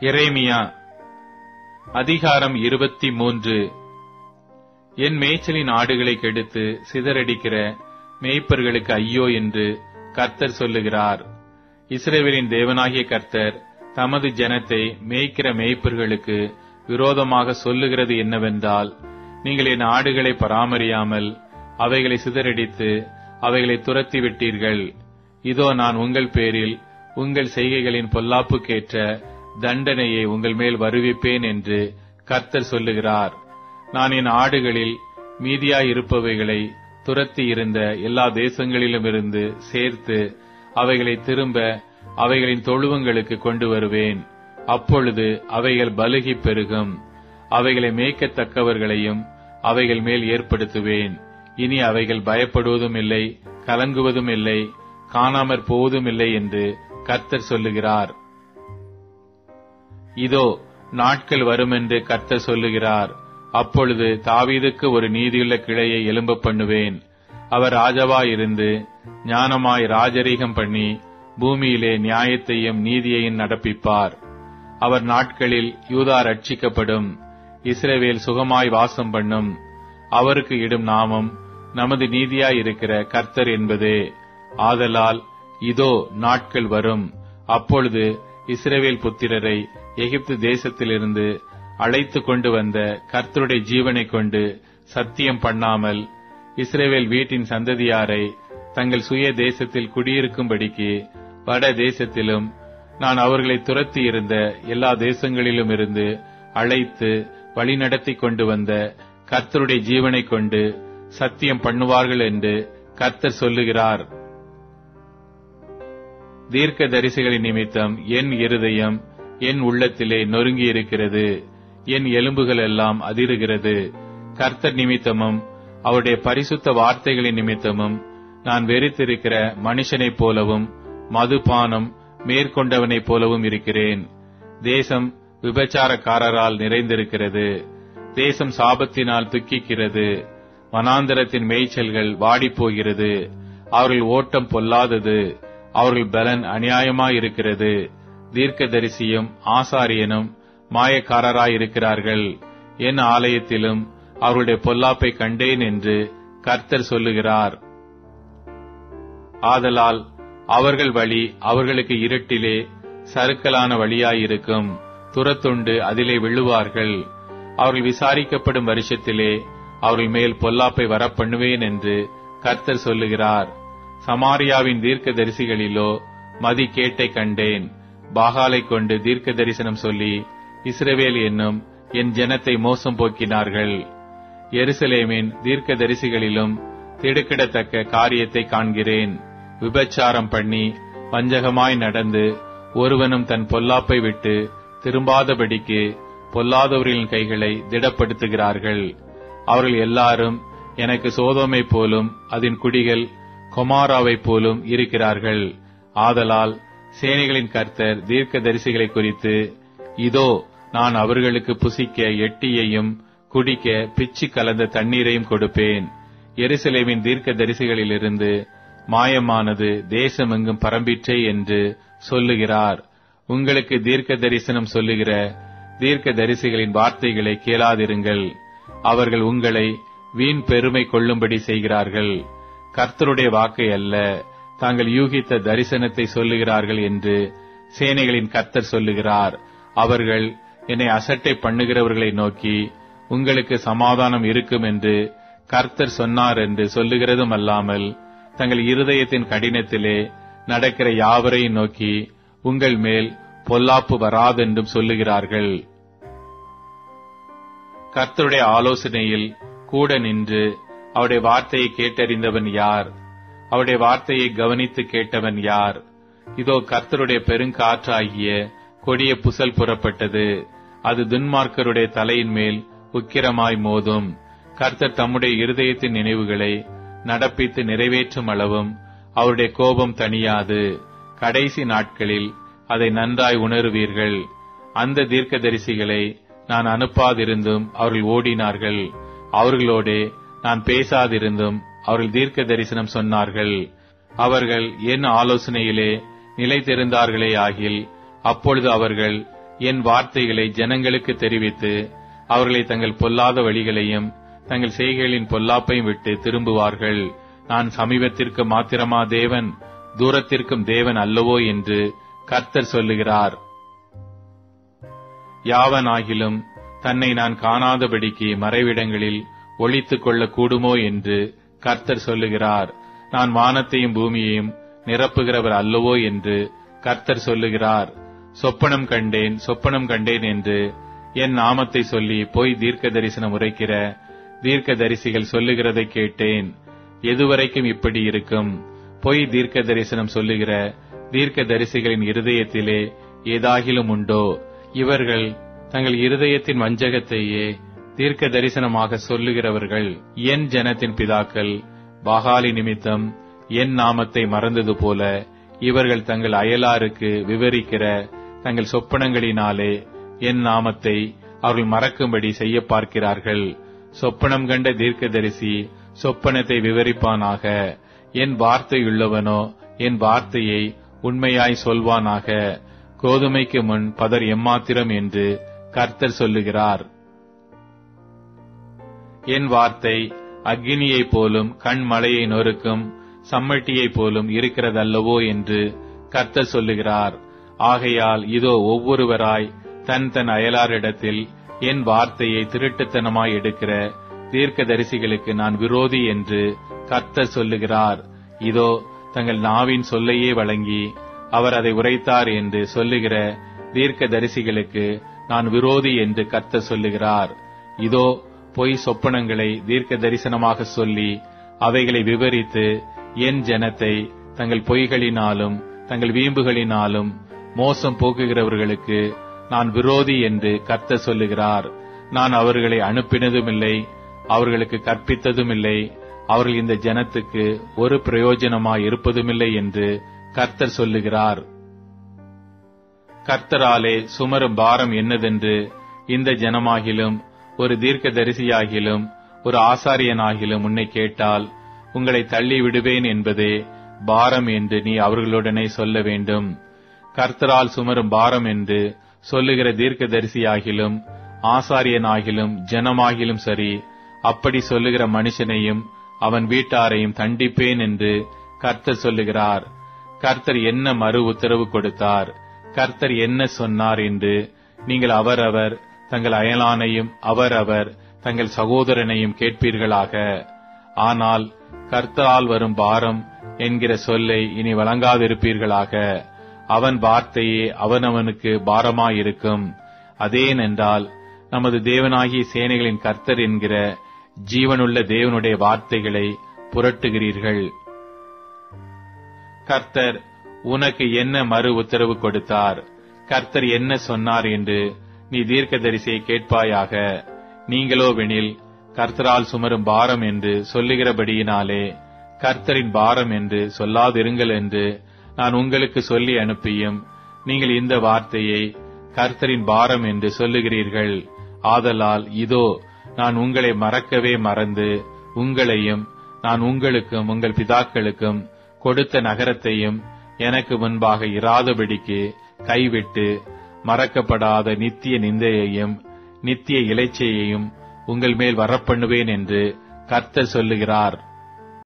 எரேமியா அதிகாரம் 23. என் மேய்ச்சலின் ஆடுகளை கெடுத்து சிதறடிக்கிற மேய்ப்பர்களுக்கு ஐயோ என்று கர்த்தர் சொல்லுகிறார். இஸ்ரவேலின் தேவனாகிய கர்த்தர் தமது ஜனத்தை மேய்க்கிற மேய்ப்பர்களுக்கு விரோதமாக சொல்லுகிறது என்னவென்றால், நீங்கள் என் ஆடுகளை பராமரியாமல் அவைகளை சிதறடித்து அவைகளை துரத்தி விட்டீர்கள். இதோ நான் உங்கள் பேரில் உங்கள் செய்கைகளின் பொல்லாப்புக்கேற்ற தண்டனையை உங்கள் மேல் வருவிப்பேன் என்று கர்த்தர் சொல்லுகிறார். நான் என் ஆடுகளில் மீதியாயிருப்பவைகளை துரத்தி இருந்த எல்லா தேசங்களிலுமிருந்து சேர்த்து அவைகளை திரும்ப அவைகளின் தொழுவங்களுக்கு கொண்டு வருவேன். அப்பொழுது அவைகள் பலுகி பெருகும். அவைகளை மேய்க்கத்தக்கவர்களையும் அவைகள் மேல் ஏற்படுத்துவேன். இனி அவைகள் பயப்படுவதும் இல்லை, கலங்குவதும் இல்லை, காணாமற் போவதும் இல்லை என்று கர்த்தர் சொல்லுகிறார். இதோ நாட்கள் வருமென்று கர்த்தர் சொல்லுகிறார். அப்பொழுது தாவீதுக்கு ஒரு நீதியுள்ள கிளையை எழும்ப பண்ணுவேன். அவர் ராஜாவாயிருந்து ஞானமாய் ராஜரீகம் பண்ணி பூமியிலே நியாயத்தையும் நீதியையும் நடப்பிப்பார். அவர் நாட்களில் யூதா ரட்சிக்கப்படும், இஸ்ரவேல் சுகமாய் வாசம் பண்ணும். அவருக்கு இடும் நாமம் நமது நீதியாயிருக்கிற கர்த்தர் என்பதே. ஆதலால் இதோ நாட்கள் வரும், அப்பொழுது இஸ்ரவேல் புத்திரரை எகிப்து தேசத்திலிருந்து அழைத்து கொண்டு வந்த கர்த்தருடைய ஜீவனை கொண்டு சத்தியம் பண்ணாமல் இஸ்ரவேல் வீட்டின் சந்ததியாரை தங்கள் சுய தேசத்தில் குடியிருக்கும்படிக்கு வட தேசத்திலும் நான் அவர்களை துரத்தி இருந்த எல்லா தேசங்களிலும் இருந்து அழைத்து வழிநடத்தி கொண்டு வந்த கர்த்தருடைய ஜீவனை கொண்டு சத்தியம் பண்ணுவார்கள் என்று கர்த்தர் சொல்லுகிறார். தீர்க்க தரிசிகளின் நிமித்தம் என் இருதயம் என் உள்ளத்திலே நொறுங்கி இருக்கிறது, என் எலும்புகள் எல்லாம் அதிருகிறது. கர்த்தர் நிமித்தமும் அவருடைய பரிசுத்த வார்த்தைகளின் நிமித்தமும் நான் வெறித்திருக்கிற மனுஷனைப் போலவும் மதுபானம் மேற்கொண்டவனைப் போலவும் இருக்கிறேன். தேசம் விபச்சாரக்காரரால் நிறைந்திருக்கிறது. தேசம் சாபத்தினால் துக்கிக்கிறது. வனாந்தரத்தின் மேய்ச்சல்கள் வாடிப்போகிறது. அவர்கள் ஓட்டம் பொல்லாதது, அவர்கள் பலன் அநியாயமாயிருக்கிறது. தீர்க்கதரிசியும் ஆசாரியனும் மாயக்காரராயிருக்கிறார்கள். என் ஆலயத்திலும் அவர்களுடைய பொல்லாப்பை கண்டேன் என்று கர்த்தர் சொல்லுகிறார். ஆதலால் அவர்கள் வழி அவர்களுக்கு இருட்டிலே சறுக்கலான வழியாயிருக்கும். துரத்துண்டு அதிலே விழுவார்கள். அவர்கள் விசாரிக்கப்படும் வருஷத்திலே அவர்கள் மேல் பொல்லாப்பை வரப்பண்ணுவேன் என்று கர்த்தர் சொல்லுகிறார். சமாரியாவின் தீர்க்க தரிசிகளிலோ மதிகேட்டை கண்டேன். பாகாலை கொண்டு தீர்க்க தரிசனம் சொல்லி இஸ்ரவேல் என்னும் என் ஜனத்தை மோசம் போக்கினார்கள். எருசலேமின் தீர்க்க தரிசிகளிலும் திடுக்கிடத்தக்க காரியத்தை காண்கிறேன். விபச்சாரம் பண்ணி வஞ்சகமாய் நடந்து ஒருவனும் தன் பொல்லாப்பை விட்டு திரும்பாதபடிக்கு பொல்லாதவர்களின் கைகளை திடப்படுத்துகிறார்கள். அவர்கள் எல்லாரும் எனக்கு சோதோமை போலும் அதன் குடிகள் கொமாராவை போலும் இருக்கிறார்கள். ஆதலால் சேனைகளின் கர்த்தர் தீர்க்க தரிசிகளை குறித்து, இதோ நான் அவர்களுக்கு புசிக்க எட்டியையும் குடிக்க பிச்சு கலந்த தண்ணீரையும் கொடுப்பேன். எருசலேமின் தீர்க்க தரிசிகளிலிருந்து மாயமானது தேசமெங்கும் பரம்பிற்றே என்று சொல்லுகிறார். உங்களுக்கு தீர்க்க தரிசனம் சொல்லுகிற தீர்க்க தரிசிகளின் வார்த்தைகளை கேளாதிருங்கள். அவர்கள் உங்களை வீண் பெருமை கொள்ளும்படி செய்கிறார்கள். கர்த்தருடைய வாக்கை அல்ல, தாங்கள் யூகித்த தரிசனத்தை சொல்லுகிறார்கள் என்று சேனைகளின் கர்த்தர் சொல்லுகிறார். அவர்கள் என்னை அசட்டை பண்ணுகிறவர்களை நோக்கி, உங்களுக்கு சமாதானம் இருக்கும் என்று கர்த்தர் சொன்னார் என்று சொல்லுகிறதும் அல்லாமல், தங்கள் இருதயத்தின் கடினத்திலே நடக்கிற யாவரையும் நோக்கி, உங்கள் மேல் பொல்லாப்பு வராதென்றும் சொல்லுகிறார்கள். கர்த்தருடைய ஆலோசனையில் கூட நின்று அவருடைய வார்த்தையை கேட்டறிந்தவன் யார்? அவருடைய வார்த்தையை கவனித்து கேட்டவன் யார்? இதோ கர்த்தருடைய பெருங்காற்றாகிய கொடிய புசல் புறப்பட்டது. அது துன்மார்க்கருடைய தலையின் மேல் உக்கிரமாய் மோதும். கர்த்தர் தம்முடைய இருதயத்தின் நினைவுகளை நடப்பித்து நிறைவேற்றும் அளவும் அவருடைய கோபம் தணியாது. கடைசி நாட்களில் அதை நன்றாய் உணருவீர்கள். அந்த தீர்க்கதரிசிகளை நான் அனுப்பாதிருந்தும் அவர்கள் ஓடினார்கள். அவர்களோடே நான் பேசாதிருந்தும் அவர்கள் தீர்க்க தரிசனம் சொன்னார்கள். அவர்கள் என் ஆலோசனையிலே நிலைத்திருந்தார்களே ஆகில், அப்பொழுது அவர்கள் என் வார்த்தைகளை ஜனங்களுக்கு தெரிவித்து அவர்களை தங்கள் பொல்லாத வழிகளையும் தங்கள் செய்கைகளின் பொல்லாப்பையும் விட்டு திரும்புவார்கள். நான் சமீபத்திற்கு மாத்திரமா தேவன், தூரத்திற்கும் தேவன் அல்லவோ என்று கர்த்தர் சொல்லுகிறார். யாவனாகிலும் தன்னை நான் காணாதபடிக்கு மறைவிடங்களில் ஒளித்துக் கொள்ள கூடுமோ என்று கர்த்தர் சொல்லுகிறார். நான் வானத்தையும் பூமியையும் நிரப்புகிறவர் அல்லவோ என்று கர்த்தர் சொல்லுகிறார். சொப்பனம் கண்டேன், சொப்பனம் கண்டேன் என்று என் நாமத்தை சொல்லி போய் தீர்க்க தரிசனம் உரைக்கிற தீர்க்க தரிசிகள் சொல்லுகிறதை கேட்டேன். எதுவரைக்கும் இப்படி இருக்கும்? பொய் தீர்க்க தரிசனம் சொல்லுகிற தீர்க்க தரிசிகளின் இருதயத்திலே ஏதாகிலும் உண்டோ? இவர்கள் தங்கள் இருதயத்தின் வஞ்சகத்தையே தீர்க்க தரிசனமாக சொல்லுகிறவர்கள். என் ஜனத்தின் பிதாக்கள் பாகாலி நிமித்தம் என் நாமத்தை மறந்தது போல இவர்கள் தங்கள் அயலாருக்கு விவரிக்கிற தங்கள் சொப்பனங்களினாலே என் நாமத்தை அவர்கள் மறக்கும்படி செய்ய பார்க்கிறார்கள். சொப்பனம் கண்ட தீர்க்கதரிசி சொப்பனத்தை விவரிப்பானாக. என் வார்த்தையுள்ளவனோ என் வார்த்தையை உண்மையாய் சொல்வானாக. கோதுமைக்கு முன் பதர் எம்மாத்திரம் என்று கர்த்தர் சொல்லுகிறார். என் வார்த்தை அக்கினியைப் போலும் கண்மலையை நொறுக்கும் சம்மட்டியைப் போலும் இருக்கிறதல்லவோ என்று கர்த்தர் சொல்லுகிறார். ஆகையால் இதோ ஒவ்வொருவராய் தன் தன் அயலாரிடத்தில் என் வார்த்தையை திருட்டுத்தனமாய் எடுக்கிற தீர்க்கதரிசிகளுக்கு நான் விரோதி என்று கர்த்தர் சொல்லுகிறார். இதோ தங்கள் நாவின் சொல்லையே வழங்கி அவர் அதை உரைத்தார் என்று சொல்லுகிற தீர்க்கதரிசிகளுக்கு நான் விரோதி என்று கர்த்தர் சொல்லுகிறார். இதோ பொய் சொப்பனங்களை தீர்க்க தரிசனமாக சொல்லி அவைகளை விவரித்து என் ஜனத்தை தங்கள் பொய்களினாலும் தங்கள் வீம்புகளினாலும் மோசம் போக்குகிறவர்களுக்கு நான் விரோதி என்று கர்த்தர் சொல்லுகிறார். நான் அவர்களை அனுப்பினதுமில்லை, அவர்களுக்கு கற்பித்ததுமில்லை, அவர்கள் இந்த ஜனத்துக்கு ஒரு பிரயோஜனமாய் இருப்பதுமில்லை என்று கர்த்தர் சொல்லுகிறார். கர்த்தராலே சுமரும் பாரம் என்னதென்று இந்த ஜனமாகிலும் ஒரு தீர்க்கதரிசியாகிலும் ஒரு ஆசாரியனாகிலும் உன்னை கேட்டால் உங்களை தள்ளி விடுவேன் என்பதே பாரம் என்று நீ அவர்களுடனே சொல்ல வேண்டும். கர்த்தரால் சுமரும் பாரம் என்று சொல்லுகிற தீர்க்கதரிசியாகிலும் ஆசாரியனாகிலும் ஜனமாகிலும் சரி, அப்படி சொல்லுகிற மனுஷனையும் அவன் வீட்டாரையும் தண்டிப்பேன் என்று கர்த்தர் சொல்லுகிறார். கர்த்தர் என்ன மறு உத்தரவு கொடுத்தார், கர்த்தர் என்ன சொன்னார் என்று நீங்கள் அவரவர் தங்கள் அயலானையும் அவரவர் தங்கள் சகோதரனையும் கேட்பீர்களாக. ஆனால் கர்த்தரால் வரும் பாரம் என்கிற சொல்லை இனி வழங்காதிருப்பீர்களாக. அவன் வார்த்தையே அவனவனுக்கு பாரமாயிருக்கும். அதேனென்றால் நமது தேவனாகிய சேனைகளின் கர்த்தர் என்கிற ஜீவனுள்ள தேவனுடைய வார்த்தைகளை புரட்டுகிறீர்கள். கர்த்தர் உனக்கு என்ன மறு உத்தரவு கொடுத்தார், கர்த்தர் என்ன சொன்னார் என்று நீ தீர்க்கதரிசியை கேட்பாயாக. நீங்களோவெனில் கர்த்தரால் சுமரும் பாரம் என்று சொல்லுகிறபடியினாலே கர்த்தரின் பாரம் என்று சொல்லாதிருங்கள் என்று நான் உங்களுக்கு சொல்லி அனுப்பியும் நீங்கள் இந்த வார்த்தையை கர்த்தரின் பாரம் என்று சொல்லுகிறீர்கள். ஆதலால் இதோ நான் உங்களை மறக்கவே மறந்து உங்களையும் நான் உங்களுக்கும் உங்கள் பிதாக்களுக்கும் கொடுத்த நகரத்தையும் எனக்கு முன்பாக இராதபடிக்கு கைவிட்டு மறக்கப்படாத நித்திய நிந்தையையும் நித்திய இலைச்சையையும் உங்கள் மேல் வரப்பண்ணுவேன் என்று கர்த்தர் சொல்லுகிறார்.